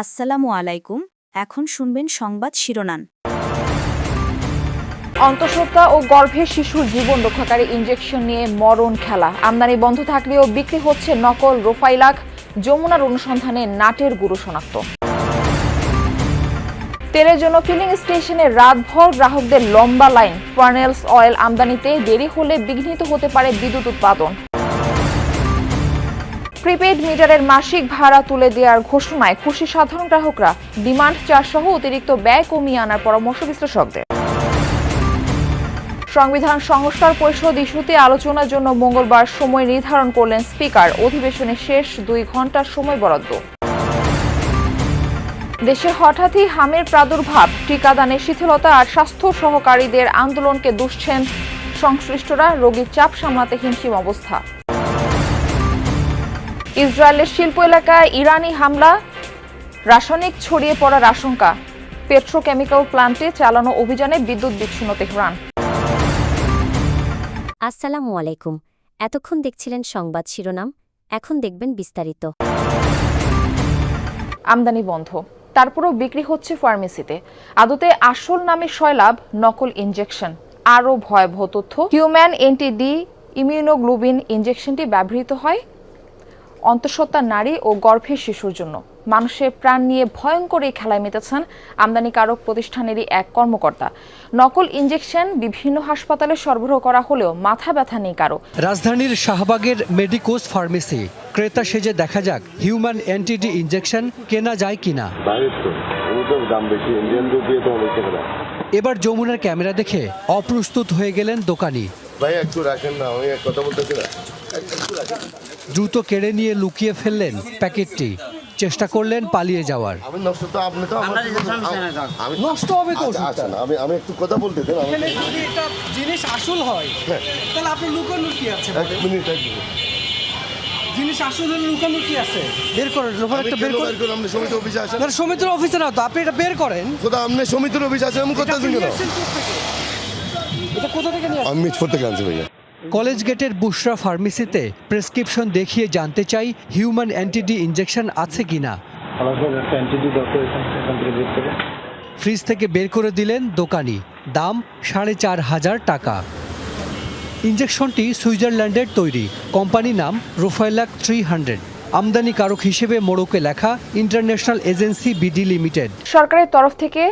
আসসালামু আলাইকুম। এখন শুনবেন সংবাদ শিরোনাম। অন্তঃসত্ত্বা ও গর্ভে শিশুর জীবন রক্ষাকারী ইনজেকশন নিয়ে মরণ খেলা। আমদানি বন্ধ থাকলেও বিক্রি হচ্ছে নকল রোফাইলাক। যমুনার অনুসন্ধানে নাটের গুরু শনাক্ত। তেলের জন্য ফিলিং স্টেশনে রাতভর গ্রাহকদের লম্বা লাইন। ফার্নেলস অয়েল আমদানিতে দেরি হলে বিঘ্নিত হতে পারে বিদ্যুৎ উৎপাদন। প্রিপেইড মিটারের মাসিক ভাড়া তুলে দেওয়ার ঘোষণায় খুশি সাধারণ গ্রাহকরা। ডিমান্ড চার্জ সহ অতিরিক্ত ব্যয় কমিয়ে আনার পরামর্শ বিশ্লেষকদের। সংবিধান সংস্কার পরিষদ ইস্যুতে আলোচনার জন্য মঙ্গলবার সময় নির্ধারণ করলেন স্পিকার। অধিবেশনের শেষ 2 ঘণ্টার সময় বরাদ্দ। দেশে হঠাৎই হামের প্রাদুর্ভাব, টিকাদানে শিথিলতা আর স্বাস্থ্য সহকারীদের আন্দোলনকে দুষছেন সংশ্লিষ্টরা। রোগীর চাপ সামলাতে হিমশিম অবস্থা। ইসরায়েলের শিল্প এলাকায় ইরানি হামলা, রাসায়নিক ছড়িয়ে পড়ার আশঙ্কা। পেট্রোকেমিক্যাল প্ল্যান্টে চালানো অভিযানে বিদ্যুৎ বিচ্ছিন্ন তেহরান। আসসালামু আলাইকুম। এতক্ষণ দেখছিলেন সংবাদ শিরোনাম, এখন দেখবেন বিস্তারিত। আমদানি বন্ধ, তারপরও বিক্রি হচ্ছে ফার্মেসিতে। আদতে আসল নামে সয়লাভ, নকল ইনজেকশন। আরও ভয়াবহ তথ্য, হিউম্যান এন্টি-ডি ইমিউনোগ্লোবিন ইনজেকশনটি ব্যবহৃত হয় অন্তঃসত্ত্বা নারী ও গর্ভের শিশুর জন্য। মানুষের প্রাণ নিয়ে ভয়ঙ্কর এই খেলায় মেতেছেন আমদানিকারক প্রতিষ্ঠানেরই এক কর্মকর্তা। নকল ইনজেকশন বিভিন্ন হাসপাতালে সরবরাহ করা হলেও মাথা ব্যথা নেই কারো। রাজধানীর শাহবাগের মেডিকোজ ফার্মেসি ক্রেতা সেজে দেখা যাক হিউম্যান এন্টিডি ইনজেকশন কেনা যায় কিনা। এবার যমুনার ক্যামেরা দেখে অপ্রস্তুত হয়ে গেলেন দোকানি। ভাই একটু রাখেন না, আমি কথা বলতেছি না। দ্রুত কেড়ে নিয়ে লুকিয়ে ফেললেন প্যাকেটটি, চেষ্টা করলেন পালিয়ে যাওয়ার। আমি নষ্ট তো আপনি তো আমি নষ্ট হবে তো। আচ্ছা আমি একটু কথা বলতে দেন। যদি একটা জিনিস আসল হয় তাহলে আপনি লুকানো কি আছে? এক মিনিট জিনিস আসল হলে লুকানো কি আছে? বের করেন, লোকাল একটা বের করেন। আপনি সমিতি অফিসে আসেন। না, সমিতির অফিসে না তো, আপনি এটা বের করেন। কোথা আপনি সমিতির অফিসে আসেন? আমি কথা শুনি না। এটা কোথা থেকে নিয়ে? আমি মিটফোর্ড থেকে আনছি ভাইয়া। কলেজ গেটের বুশরা ফার্মেসিতে প্রেসক্রিপশন দেখিয়ে জানতে চাই হিউম্যান অ্যান্টিডি ইনজেকশন আছে কিনা। ফ্রিজ থেকে বের করে দিলেন দোকানি, দাম 4,500 টাকা। ইনজেকশনটি সুইজারল্যান্ডের তৈরি, কোম্পানি নাম রোফাইলাক 300। আমদানিকারক হিসেবে মোড়কে লেখা ইন্টারন্যাশনাল এজেন্সি বিডি লিমিটেড। সরকারের তরফ থেকে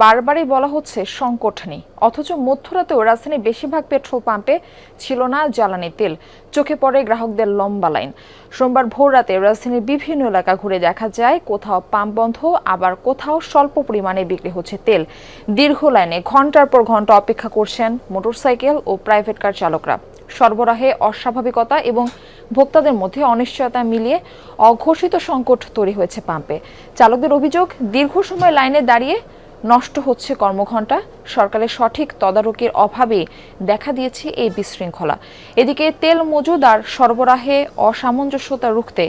বারবারই বলা হচ্ছে সংকট নেই, অথচ মধ্যরাতেও রাজধানীর বেশিরভাগ পেট্রোল পাম্পে ছিল না জ্বালানি তেল। চোখে পড়ে গ্রাহকদের লম্বা লাইন। সোমবার ভোররাতে রাজধানীর বিভিন্ন এলাকা ঘুরে দেখা যায় কোথাও পাম্প বন্ধ, আবার কোথাও স্বল্প পরিমাণে বিক্রি হচ্ছে তেল। দীর্ঘ লাইনে ঘন্টার পর ঘন্টা অপেক্ষা করছেন মোটরসাইকেল ও প্রাইভেট কার চালকরা। সরবরাহে অস্বাভাবিকতা এবং ভোক্তাদের মধ্যে অনিশ্চয়তা মিলিয়ে অঘোষিত সংকট তৈরি হয়েছে পাম্পে। চালকদের অভিযোগ, দীর্ঘ সময় লাইনে দাঁড়িয়ে নষ্ট হচ্ছে কর্মঘণ্টা। সরকারের সঠিক তদারকির অভাবে দেখা দিয়েছে এই বিশৃঙ্খলা। এদিকে তেল মজুদ আর সরবরাহে অসামঞ্জস্যতা রুখতে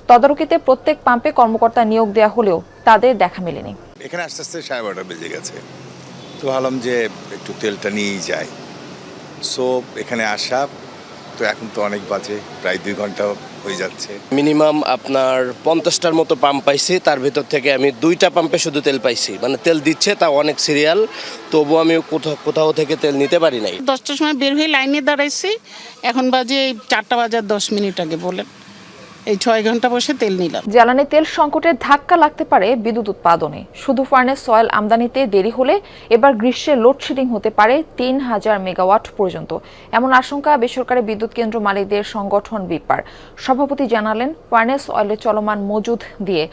তদারকিতে প্রত্যেক পাম্পে কর্মকর্তা নিয়োগ দেওয়া হলেও তাদের দেখা মেলেনি। এখানে আস্তে আস্তে 12:30 বেজে গেছে, তো ভাবলাম যে একটু তেলটা নিয়েই যাই। সো এখানে আসা, তো এখন তো অনেক বাজে, প্রায় 2 ঘন্টা হয়ে যাচ্ছে। মিনিমাম আপনার 50টার মতো পাম্প পাইছি, তার ভিতর থেকে আমি 2টা পাম্পে শুধু তেল পাইছি। মানে তেল দিচ্ছে, তা অনেক সিরিয়াল, তবুও আমি কোথাও থেকে তেল নিতে পারি নাই। 10টার সময় বের হয়ে লাইনে দাঁড়াইছি, এখন বাজে 4টা বাজার 10 মিনিট আগে। বলেন এই 6 ঘন্টা বসে তেল নিলাম। জ্বালানি তেল সংকটের ধাক্কা লাগতে পারে বিদ্যুৎ উৎপাদনে। শুধু ফার্নেস অয়েল আমদানিতে দেরি হলে এবার গ্রীষ্মে লোডশেডিং হতে পারে 3000 মেগাওয়াট পর্যন্ত, এমন আশঙ্কা বেসরকারি বিদ্যুৎ কেন্দ্র মালিকদের সংগঠন বিপার সভাপতি জানালেন। ফার্নেস অয়েলের চলমান মজুদ দিয়ে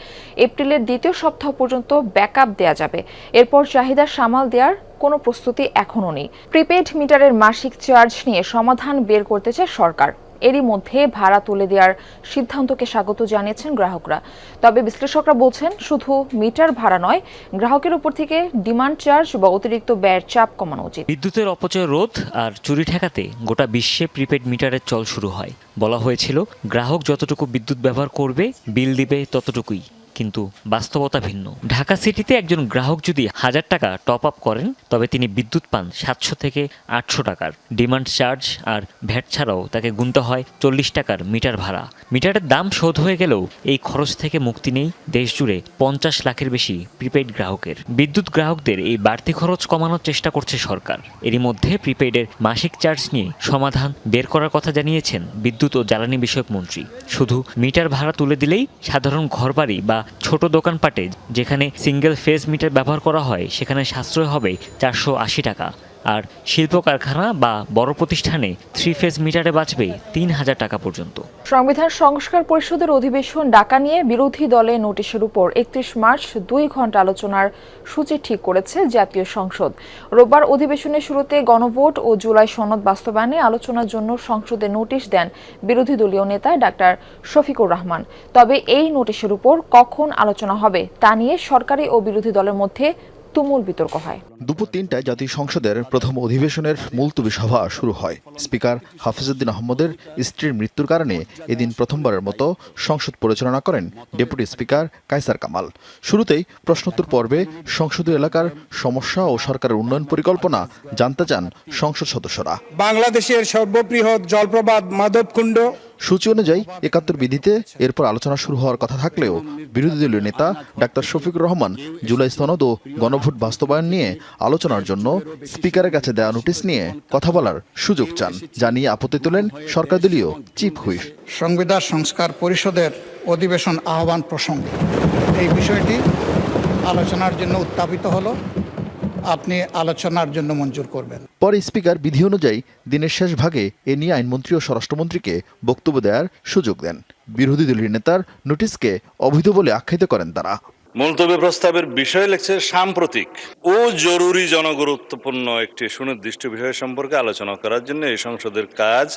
এপ্রিলের দ্বিতীয় সপ্তাহ পর্যন্ত ব্যাকআপ দেয়া যাবে। এরপর চাহিদা সামাল দেওয়ার কোনো প্রস্তুতি এখনও নেই। প্রিপেইড মিটারের মাসিক চার্জ নিয়ে সমাধান বের করতে চায় সরকার। এরই মধ্যে ভাড়া তুলে দেওয়ার সিদ্ধান্তকে স্বাগত জানিয়েছেন গ্রাহকরা। তবে বিশ্লেষকরা বলছেন, শুধু মিটার ভাড়া নয়, গ্রাহকের উপর থেকে ডিমান্ড চার্জ বা অতিরিক্ত ব্যয়ের চাপ কমানো উচিত। বিদ্যুতের অপচয় রোধ আর চুরি ঠেকাতে গোটা বিশ্বে প্রিপেড মিটারের চল শুরু হয়। বলা হয়েছিল গ্রাহক যতটুকু বিদ্যুৎ ব্যবহার করবে, বিল দিবে ততটুকুই। কিন্তু বাস্তবতা ভিন্ন। ঢাকা সিটিতে একজন গ্রাহক যদি 1000 টাকা টপ আপ করেন তবে তিনি বিদ্যুৎ পান 700 থেকে 800 টাকার। ডিমান্ড চার্জ আর ভ্যাট ছাড়াও তাকে গুনতে হয় 40 টাকার মিটার ভাড়া। মিটারের দাম শোধ হয়ে গেলেও এই খরচ থেকে মুক্তি নেই দেশজুড়ে 50 লাখের বেশি প্রিপেইড গ্রাহকের। বিদ্যুৎ গ্রাহকদের এই বাড়তি খরচ কমানোর চেষ্টা করছে সরকার। এরই মধ্যে প্রিপেইডের মাসিক চার্জ নিয়ে সমাধান বের করার কথা জানিয়েছেন বিদ্যুৎ ও জ্বালানি বিষয়ক মন্ত্রী। শুধু মিটার ভাড়া তুলে দিলেই সাধারণ ঘরবাড়ি বা ছোট দোকানপাটে যেখানে সিঙ্গেল ফেজ মিটার ব্যবহার করা হয় সেখানে সাশ্রয় হবে 480 টাকা। আর শিল্প কারখানা বা বড় প্রতিষ্ঠানে 3 ফেজ মিটারে বাঁচবে 3000 টাকা পর্যন্ত। সংবিধান সংস্কার পরিষদের অধিবেশন ডাকা নিয়ে বিরোধী দলের নোটিশের উপর 31 মার্চ 2 ঘণ্টা আলোচনার সূচি ঠিক করেছে জাতীয় সংসদ। রোববার অধিবেশনের শুরুতে গণভোট ও জুলাই সনদ বাস্তবায়নে আলোচনার জন্য সংসদে নোটিশ দেন বিরোধী দলীয় নেতা ডাক্তার শফিকুর রহমান। তবে এই নোটিশের উপর কখন আলোচনা হবে তা নিয়ে সরকারি ও বিরোধী দলের মধ্যে তুমুল বিতর্ক হয়। দুপুর 3টায় জাতীয় সংসদের প্রথম অধিবেশনের মুলতবি সভা শুরু হয়। স্পিকার হাফিজউদ্দিন আহমদের স্ত্রীর মৃত্যুর কারণে এদিন প্রথমবারের মতো সংসদ পরিচালনা করেন ডেপুটি স্পিকার কায়সার কামাল। শুরুতেই প্রশ্নোত্তর পর্বে সংসদীয় এলাকার সমস্যা ও সরকারের উন্নয়ন পরিকল্পনা জানতে চান সংসদ সদস্যরা। বাংলাদেশের সর্ববৃহৎ জলপ্রপাত মাধবকুণ্ড সূচি অনুযায়ী 71 বিধিতে এরপর আলোচনা শুরু হওয়ার কথা থাকলেও বিরোধী দলীয় নেতা ডাক্তার শফিকুর রহমান জুলাই সনদ ও গণভোট বাস্তবায়ন নিয়ে আলোচনার জন্য স্পিকারের কাছে দেওয়া নোটিশ নিয়ে কথা বলার সুযোগ চান, যা নিয়ে আপত্তি তোলেন সরকার দলীয় চিফ হুইপ। সংবিধান সংস্কার পরিষদের অধিবেশন আহ্বান প্রসঙ্গে এই বিষয়টি আলোচনার জন্য উত্থাপিত হলো, আপনি আলোচনার জন্য মঞ্জুর করবেন। পরে স্পিকার বিধি অনুযায়ী দিনের শেষ ভাগে এ নিয়ে আইনমন্ত্রী ও স্বরাষ্ট্রমন্ত্রীকে বক্তব্য দেওয়ার সুযোগ দেন। বিরোধী দলীয় নেতার নোটিশকে অবৈধ বলে আখ্যায়িত করেন তারা। মুলতবি প্রস্তাবের বিষয় লেখছে সাম্প্রতিক ও জরুরি জনগুরুত্বপূর্ণ একটি সুনির্দিষ্ট বিষয় সম্পর্কে আলোচনা করার জন্য এই সংসদের কাজ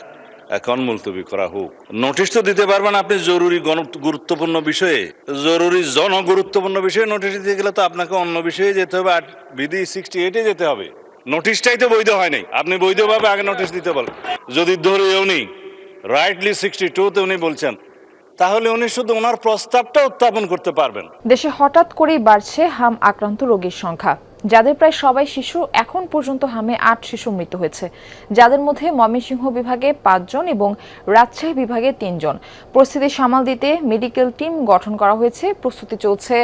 এখন মুলতবি করা হোক। নোটিশ তো দিতে পারবেন আপনি জরুরি গুরুত্বপূর্ণ বিষয়ে, জরুরি জনগুরুত্বপূর্ণ বিষয়ে নোটিশ দিতে গেলে তো আপনাকে অন্য বিষয়ে যেতে হবে, আর বিধি 68-এ যেতে হবে। নোটিশটাই তো বৈধ হয় নাই, আপনি বৈধভাবে আগে নোটিশ দিতে বলেন। যদি ধরে উনি রাইটলি 62-তে উনি বলছেন, তাহলে উনি শুধু ওনার প্রস্তাবটা উত্থাপন করতে পারবেন। দেশে হঠাৎ করেই বাড়ছে হাম আক্রান্ত রোগীর সংখ্যা, যাদের প্রায় সবাই শিশু। এখন পর্যন্ত হামে 8 শিশু মৃত্যু হয়েছে, যাদের মধ্যে ময়মনসিংহ বিভাগে 5 জন এবং রাজশাহী বিভাগে 3 জন। পরিস্থিতি সামাল দিতে মেডিকেল টিম গঠন করা হয়েছে, প্রস্তুতি চলছে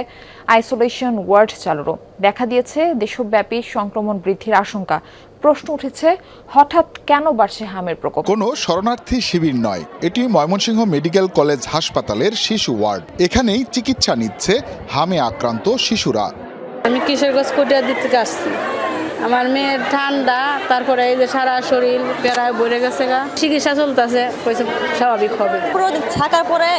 আইসোলেশন ওয়ার্ড চালুরও। দেখা দিয়েছে দেশব্যাপী সংক্রমণ বৃদ্ধির আশঙ্কা। প্রশ্ন উঠেছে, হঠাৎ কেন বাড়ছে হামের প্রকোপ? কোনো শরণার্থী শিবির নয়, এটি ময়মনসিংহ মেডিকেল কলেজ হাসপাতালের শিশু ওয়ার্ড। এখানেই চিকিৎসা নিচ্ছে হামে আক্রান্ত শিশুরা। আমি কিশোরগঞ্জ কোটিয়া দিক থেকে আসছি। আমার মেয়ের ঠান্ডা, তারপরে এই যে সারা শরীর প্যারায় বইরে গেছে, চিকিৎসা চলতেছে, স্বাভাবিক হবে। পুরো থাকার পরে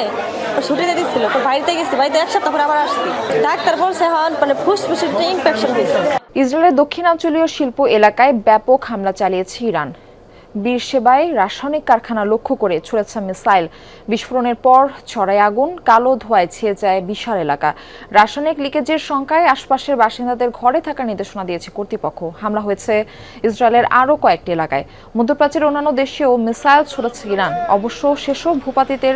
ছুটিতে দিচ্ছিল, বাড়িতে গেছি, বাড়িতে 1 সপ্তাহ পরে আবার আসছি। ডাক্তার বলছে মানে ফুসফুসের ইনফেকশন হয়েছে। ইসরায়েলের দক্ষিণাঞ্চলীয় শিল্প এলাকায় ব্যাপক হামলা চালিয়েছে ইরান। বীরশেবায় রাসায়নিক কারখানা লক্ষ্য করে ছুড়েছে মিসাইল। বিস্ফোরণের পর ছড়ায় আগুন, কালো ধোঁয়ায় ছেয়ে যায় বিশাল এলাকা। রাসায়নিক লিকেজের শঙ্কায় আশপাশের বাসিন্দাদের ঘরে থাকার নির্দেশনা দিয়েছে কর্তৃপক্ষ। হামলা হয়েছে ইসরায়েলের আরও কয়েকটি এলাকায়। মধ্যপ্রাচ্যের অন্যান্য দেশেও মিসাইল ছুড়েছে ইরান। অবশ্য সেসব ভূপাতিতের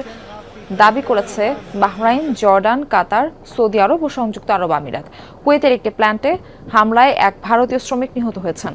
দাবি করেছে বাহরাইন, জর্ডান, কাতার, সৌদি আরব ও সংযুক্ত আরব আমিরাত। কুয়েতের একটি প্ল্যান্টে হামলায় এক ভারতীয় শ্রমিক নিহত হয়েছেন।